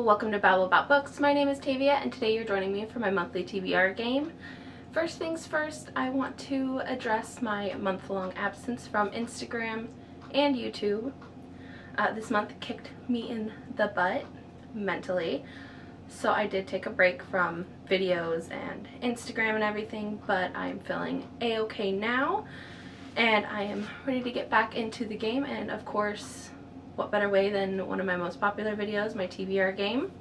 welcome to Babble About Books. My name is Tavia and today you're joining me for my monthly TBR game. First things first, I want to address my month-long absence from Instagram and YouTube. This month kicked me in the butt mentally, so I did take a break from videos and Instagram and everything, but I'm feeling a-okay now and I am ready to get back into the game. And of course, what better way than one of my most popular videos, my TBR game.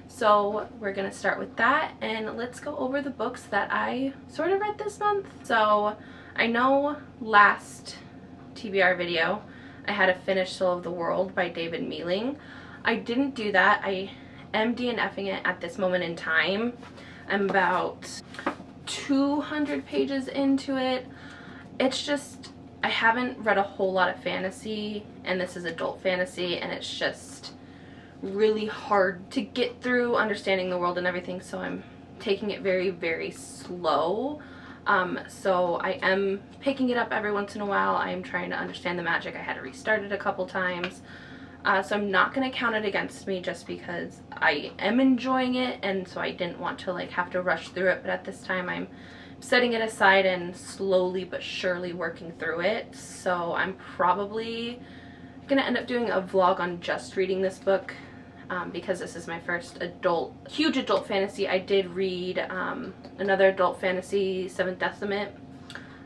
So we're gonna start with that and let's go over the books that I sort of read this month. So I know last TBR video I had to finish Soul of the World by David Mealing. I didn't do that. I am DNFing it at this moment in time. I'm about 200 pages into it. It's just, I haven't read a whole lot of fantasy, and this is adult fantasy, and it's just really hard to get through understanding the world and everything, so I'm taking it very, very slow. So I am picking it up every once in a while. I am trying to understand the magic. I had to restart it a couple times. So I'm not going to count it against me just because I am enjoying it, and so I didn't want to like have to rush through it, but at this time I'm setting it aside and slowly but surely working through it. So I'm probably gonna end up doing a vlog on just reading this book because this is my first huge adult fantasy. I did read another adult fantasy, Seventh Decimate,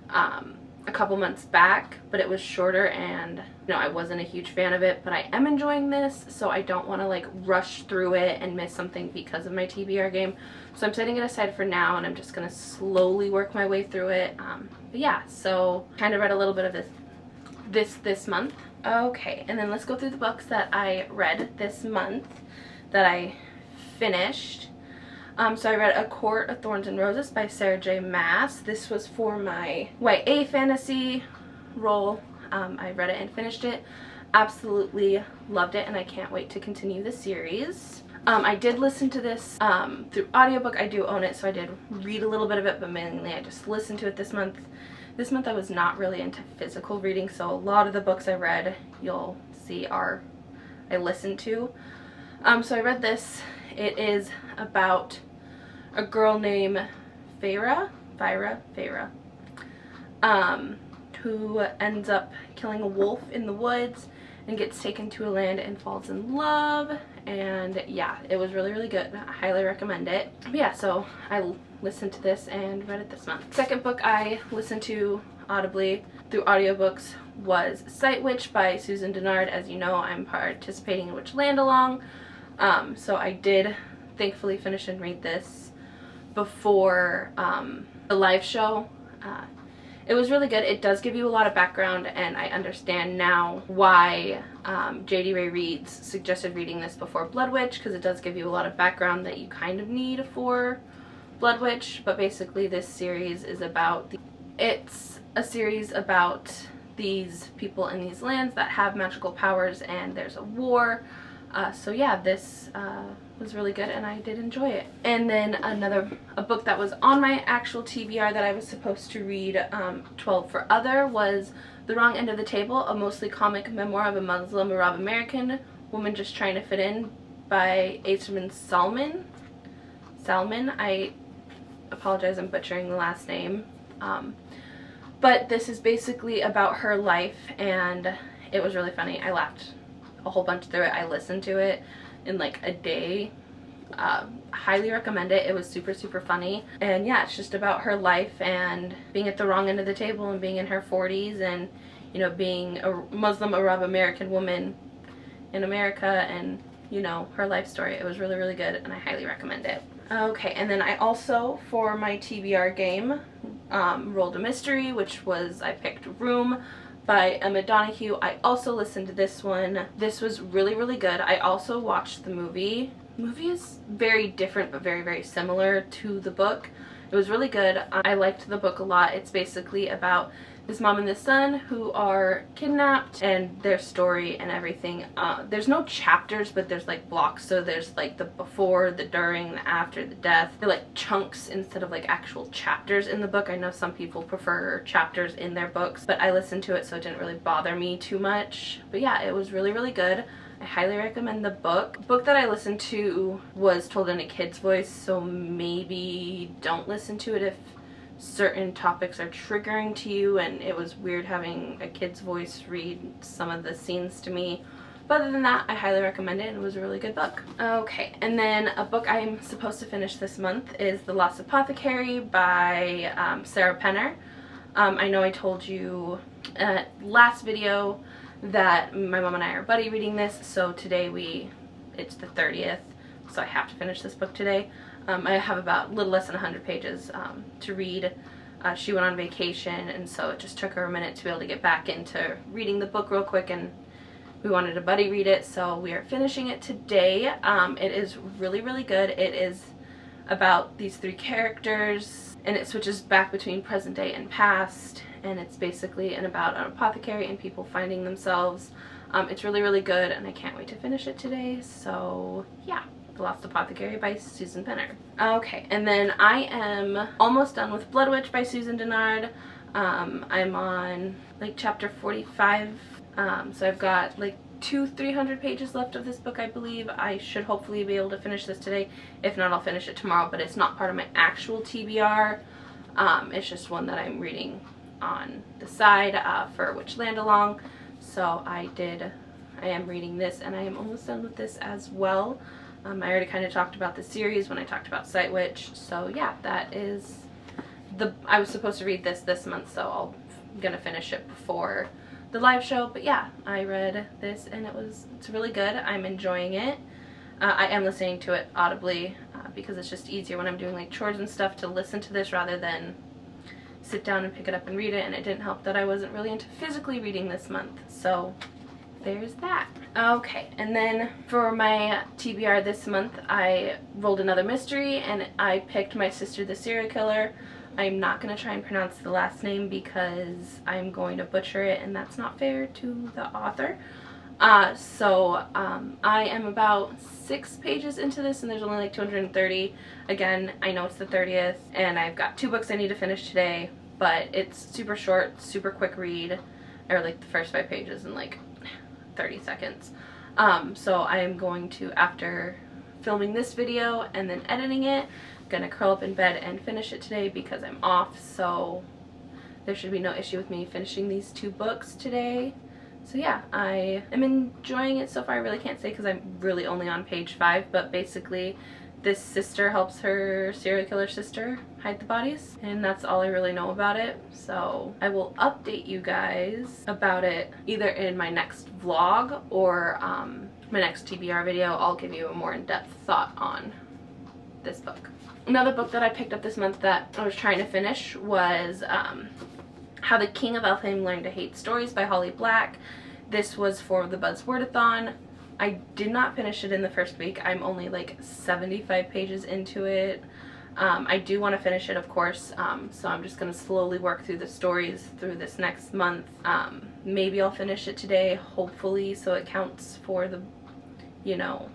a couple months back, but it was shorter and I wasn't a huge fan of it, but I am enjoying this, so I don't want to like rush through it and miss something because of my TBR game. So I'm setting it aside for now and I'm just gonna slowly work my way through it. But yeah, so kind of read a little bit of this month. Okay, and then let's go through the books that I read this month that I finished. So I read A Court of Thorns and Roses by Sarah J. Maas. This was for my YA fantasy role. I read it and finished it. Absolutely loved it, and I can't wait to continue the series. I did listen to this through audiobook. I do own it, so I did read a little bit of it, but mainly I just listened to it this month. This month I was not really into physical reading, so a lot of the books I read, you'll see, I listened to. So I read this. It is about a girl named Feyre, who ends up killing a wolf in the woods and gets taken to a land and falls in love. And yeah, it was really, really good. I highly recommend it. But yeah, so I listened to this and read it this month. Second book I listened to audibly through audiobooks was Sight Witch by Susan Dennard. As you know, I'm participating in Witch Land Along. So I did thankfully finish and read this before the live show. It was really good. It does give you a lot of background, and I understand now why J.D. Ray Reed's suggested reading this before Blood Witch, because it does give you a lot of background that you kind of need for Blood Witch. But basically this series is about it's a series about these people in these lands that have magical powers, and there's a war. So yeah, this was really good and I did enjoy it. And then a book that was on my actual TBR that I was supposed to read, 12 for Other, was The Wrong End of the Table, a mostly comic memoir of a Muslim Arab American woman just trying to fit in by Aisman Salman. I apologize, I'm butchering the last name. But this is basically about her life and it was really funny. I laughed a whole bunch through it. I listened to it in like a day. Highly recommend it. It was super, super funny. And yeah, it's just about her life and being at the wrong end of the table and being in her 40s and, being a Muslim Arab American woman in America and, her life story. It was really, really good and I highly recommend it. Okay, and then I also, for my TBR game, rolled a mystery, which was, I picked Room by Emma Donoghue. I also listened to this one. This was really, really good. I also watched the movie. The movie is very different but very, very similar to the book. It was really good. I liked the book a lot. It's basically about this mom and this son who are kidnapped and their story and everything. There's no chapters, but there's like blocks. So there's like the before, the during, the after, the death. They're like chunks instead of like actual chapters in the book. I know some people prefer chapters in their books, but I listened to it so it didn't really bother me too much. But yeah, it was really, really good. I highly recommend the book. The book that I listened to was told in a kid's voice, so maybe don't listen to it if certain topics are triggering to you, and it was weird having a kid's voice read some of the scenes to me. But other than that, I highly recommend it. It was a really good book. Okay, and then a book I'm supposed to finish this month is The Lost Apothecary by Sarah Penner. I know I told you last video that my mom and I are buddy reading this, so today it's the 30th, so I have to finish this book today. I have about a little less than 100 pages to read. She went on vacation, and so it just took her a minute to be able to get back into reading the book real quick, and we wanted to buddy read it, so we are finishing it today. It is really, really good. It is about these 3 characters, and it switches back between present day and past, and it's basically about an apothecary and people finding themselves. It's really, really good, and I can't wait to finish it today, so yeah. The Lost Apothecary by Susan Penner. Okay, and then I am almost done with Blood Witch by Susan Dennard. I'm on like chapter 45, so I've got like 300 pages left of this book, I believe. I should hopefully be able to finish this today. If not, I'll finish it tomorrow, but it's not part of my actual TBR. It's just one that I'm reading on the side for Witch Land Along. So I am reading this, and I am almost done with this as well. I already kind of talked about the series when I talked about Sight Witch, so yeah, that is I was supposed to read this month, so I'm gonna finish it before the live show. But yeah, I read this, and it's really good. I'm enjoying it. I am listening to it audibly because it's just easier when I'm doing like chores and stuff to listen to this rather than sit down and pick it up and read it. And it didn't help that I wasn't really into physically reading this month, so there's that. Okay, and then for my TBR this month, I rolled another mystery, and I picked My Sister the Serial Killer. I'm not going to try and pronounce the last name because I'm going to butcher it, and that's not fair to the author. So I am about 6 pages into this, and there's only like 230. Again, I know it's the 30th, and I've got 2 books I need to finish today, but it's super short, super quick read, or like the first 5 pages in like 30 seconds. So I am going to, after filming this video and then editing it, gonna curl up in bed and finish it today because I'm off, so there should be no issue with me finishing these 2 books today. So yeah, I am enjoying it so far. I really can't say because I'm really only on page 5, but basically this sister helps her serial killer sister hide the bodies, and that's all I really know about it. So I will update you guys about it either in my next vlog or my next TBR video. I'll give you a more in-depth thought on this book. Another book that I picked up this month that I was trying to finish was How the King of Elfheim Learned to Hate Stories by Holly Black. This was for the Buzzwordathon. I did not finish it in the first week. I'm only like 75 pages into it. I do want to finish it, of course, so I'm just going to slowly work through the stories through this next month. Maybe I'll finish it today, hopefully, so it counts for the, you know,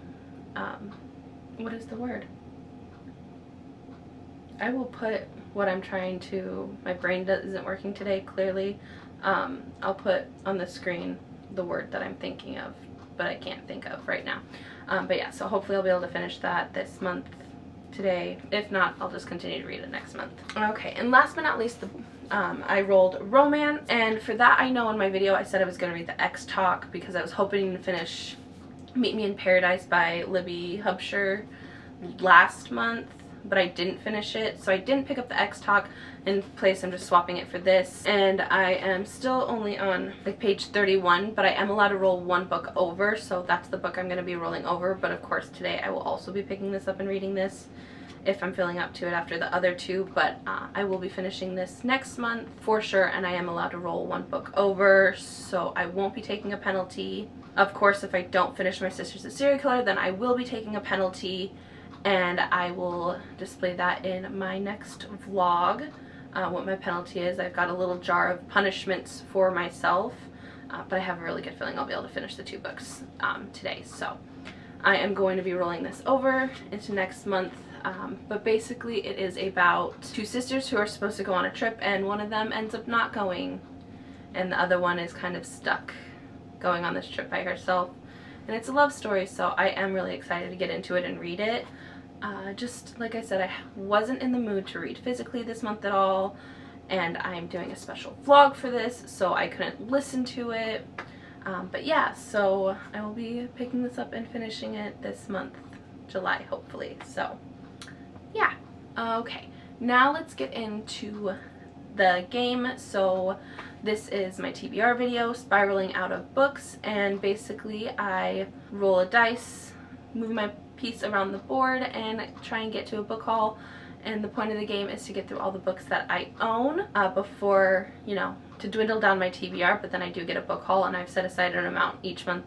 what is the word? I will put what I'm trying to, my brain isn't working today, clearly. I'll put on the screen the word that I'm thinking of, but I can't think of right now. But yeah, so hopefully I'll be able to finish that this month today. If not, I'll just continue to read it next month. Okay, and last but not least, I rolled romance, and for that, I know in my video I said I was going to read the X Talk because I was hoping to finish Meet Me in Paradise by Libby Hubsher last month, but I didn't finish it, so I didn't pick up the X Talk. In place, I'm just swapping it for this, and I am still only on like page 31, but I am allowed to roll 1 book over, so that's the book I'm going to be rolling over. But of course today I will also be picking this up and reading this if I'm feeling up to it after the other 2, but I will be finishing this next month for sure, and I am allowed to roll 1 book over, so I won't be taking a penalty. Of course, if I don't finish My Sister's a Serial Killer, then I will be taking a penalty, and I will display that in my next vlog. What my penalty is. I've got a little jar of punishments for myself, but I have a really good feeling I'll be able to finish the 2 books today. So I am going to be rolling this over into next month, but basically it is about 2 sisters who are supposed to go on a trip, and one of them ends up not going, and the other one is kind of stuck going on this trip by herself. and it's a love story, so I am really excited to get into it and read it. Just like I said, I wasn't in the mood to read physically this month at all, and I'm doing a special vlog for this, so I couldn't listen to it. But yeah, so I will be picking this up and finishing it this month, July, hopefully. So yeah. Okay, now let's get into the game. So this is my TBR video, Spiraling Out of Books, and basically I roll a dice, move my piece around the board, and try and get to a book haul. And the point of the game is to get through all the books that I own before, you know, to dwindle down my TBR, but then I do get a book haul, and I've set aside an amount each month,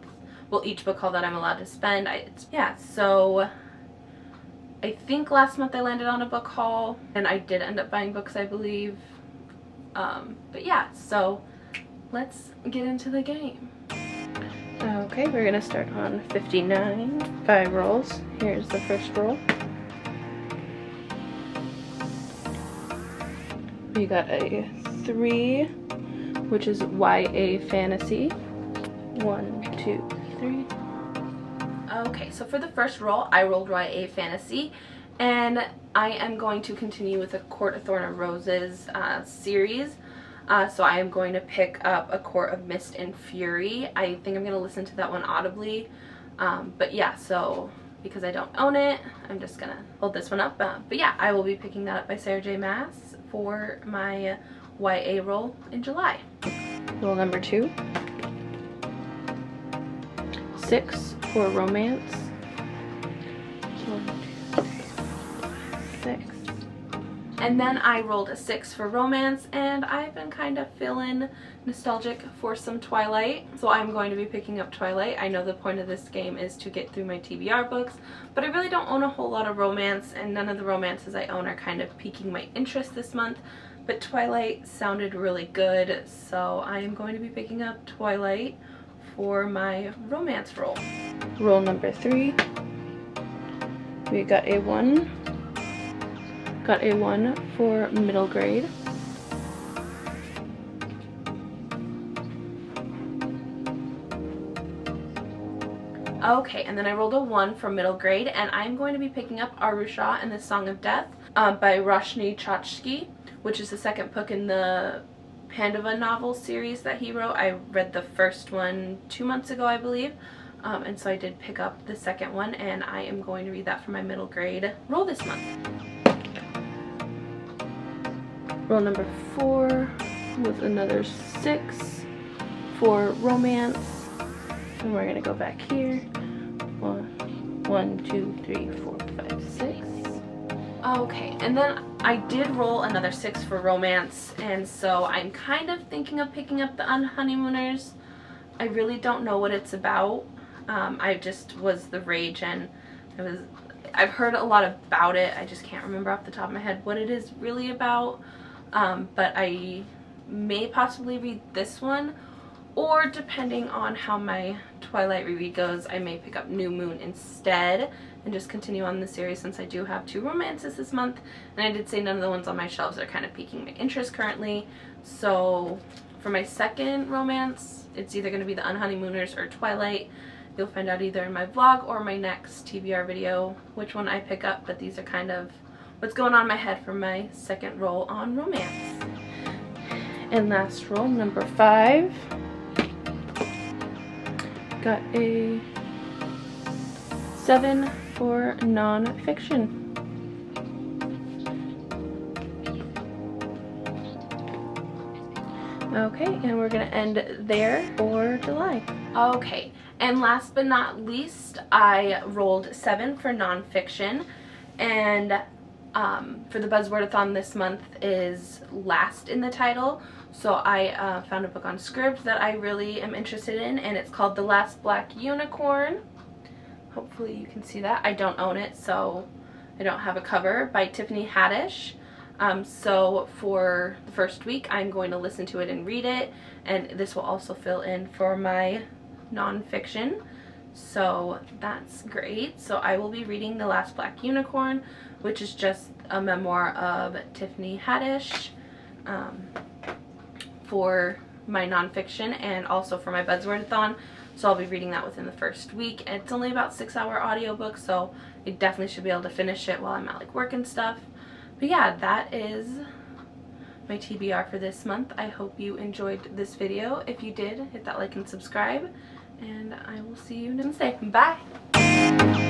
well, each book haul that I'm allowed to spend. Yeah, so I think last month I landed on a book haul, and I did end up buying books, I believe. But yeah, so let's get into the game. Okay, we're gonna start on 59, 5 rolls. Here's the first roll. We got a 3, which is YA fantasy. 1, 2, 3. Okay, so for the first roll, I rolled YA fantasy, and I am going to continue with the Court of Thorn and Roses series. So I am going to pick up A Court of Mist and Fury. I think I'm going to listen to that one audibly. But yeah, so because I don't own it, I'm just going to hold this one up. But yeah, I will be picking that up by Sarah J. Maas for my YA roll in July. Roll number 2. 6 for romance. 1, 2, 3, 4, 5, 6. And then I rolled a 6 for romance, and I've been kind of feeling nostalgic for some Twilight, so I'm going to be picking up Twilight. I know the point of this game is to get through my TBR books, but I really don't own a whole lot of romance, and none of the romances I own are kind of piquing my interest this month, but Twilight sounded really good, so I am going to be picking up Twilight for my romance roll. Roll number 3. We got a 1. Got a 1 for middle grade. Okay, and then I rolled a 1 for middle grade, and I'm going to be picking up Arusha and the Song of Death by Roshni Chachki, which is the second book in the Pandava novel series that he wrote. I read the first one 2 months ago, I believe. And so I did pick up the second one, and I am going to read that for my middle grade roll this month. Roll number 4 was another 6 for romance. And we're going to go back here. 1, 2, 3, 4, 5, 6. Okay, and then I did roll another 6 for romance, and so I'm kind of thinking of picking up The Unhoneymooners. I really don't know what it's about. I just was the rage, and I've heard a lot about it. I just can't remember off the top of my head what it is really about. But I may possibly read this one, or depending on how my Twilight reread goes, I may pick up New Moon instead and just continue on the series, since I do have 2 romances this month, and I did say none of the ones on my shelves are kind of piquing my interest currently. So for my second romance, it's either going to be The Unhoneymooners or Twilight. You'll find out either in my vlog or my next TBR video which one I pick up, but these are kind of what's going on in my head for my second roll on romance. And last roll, number 5. Got a 7 for non-fiction. Okay, and we're gonna end there for July. Okay, and last but not least, I rolled 7 for non-fiction, and for the Buzzwordathon this month is last in the title. So I found a book on Scribd that I really am interested in, and it's called The Last Black Unicorn. Hopefully you can see that. I don't own it, so I don't have a cover, by Tiffany Haddish. So for the first week, I'm going to listen to it and read it, and this will also fill in for my nonfiction. So that's great. So I will be reading The Last Black Unicorn, which is just a memoir of Tiffany Haddish, for my nonfiction and also for my Buzzwordathon. so I'll be reading that within the first week. And it's only about 6-hour audiobook, so I definitely should be able to finish it while I'm at like work and stuff. But yeah, that is my TBR for this month. I hope you enjoyed this video. If you did, hit that like and subscribe, and I will see you next Wednesday. Bye!